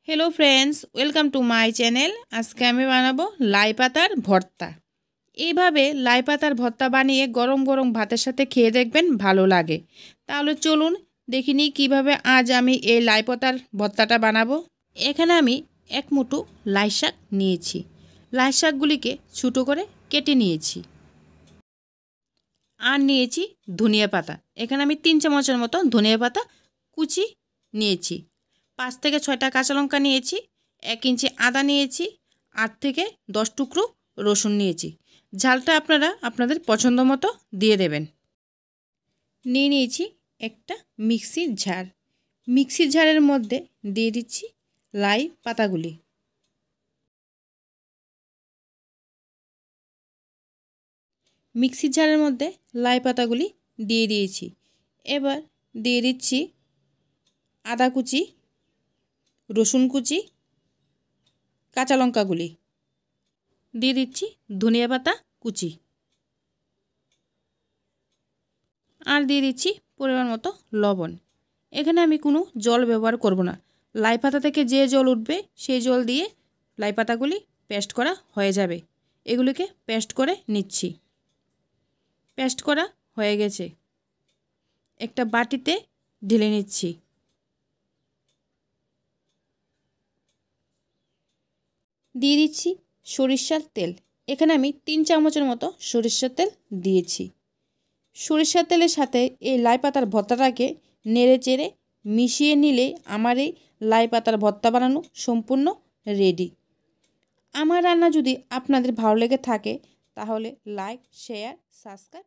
Hello friends welcome to my channel. आज के आमी बानाबो लाई पातार भर्ता। এইভাবে লাই পাতার ভর্তা বানিয়ে গরম গরম ভাতের সাথে খেয়ে দেখবেন ভালো লাগে। তাহলে চলুন দেখি নিই কীভাবে আজ আমি এই লাই পাতার ভর্তাটা বানাবো। এখানে আমি এক মুঠো লাই শাক নিয়েছি। লাই শাকগুলিকে ছোটো করে কেটে নিয়েছি। আর নিয়েছি ধনিয়া পাতা। এখানে আমি 3 চামচের মতো ধনিয়া পাতা কুচি নিয়েছি। 5 থেকে 6টা কাঁচা লঙ্কা নিয়েছি। 1 ইঞ্চি আদা নিয়েছি। 8 থেকে 10 টুকরো রসুন নিয়েছি। ঝালটা আপনারা আপনাদের পছন্দ মতো দিয়ে দেবেন। নিয়ে নিয়েছি একটা মিক্সির ঝাড়। মিক্সির ঝাড়ের মধ্যে দিয়ে দিচ্ছি লাই পাতাগুলি। মিক্সির ঝাড়ের মধ্যে লাই পাতাগুলি দিয়ে দিয়েছি। এবার দিয়ে দিচ্ছি আদা কুচি, রসুন কুচি, কাঁচা লঙ্কাগুলি, দিয়ে দিচ্ছি ধনিয়া পাতা কুচি, আর দিয়ে দিচ্ছি পরিমাণ মতো লবণ। এখানে আমি কোনো জল ব্যবহার করব না। লাই পাতা থেকে যে জল উঠবে সেই জল দিয়ে লাই পাতাগুলি পেস্ট করা হয়ে যাবে। এগুলিকে পেস্ট করে নিচ্ছি। পেস্ট করা হয়ে গেছে। একটা বাটিতে ঢেলে নিচ্ছি। দিয়ে দিচ্ছি সরিষার তেল। এখানে আমি 3 চামচের মতো সরিষার তেল দিয়েছি। সরিষার তেলের সাথে এই লাই পাতার ভর্তাটাকে নেড়ে চেড়ে মিশিয়ে নিলে আমার এই লাই পাতার ভর্তা বানানো সম্পূর্ণ রেডি। আমার রান্না যদি আপনাদের ভালো লেগে থাকে তাহলে লাইক, শেয়ার, সাবস্ক্রাইব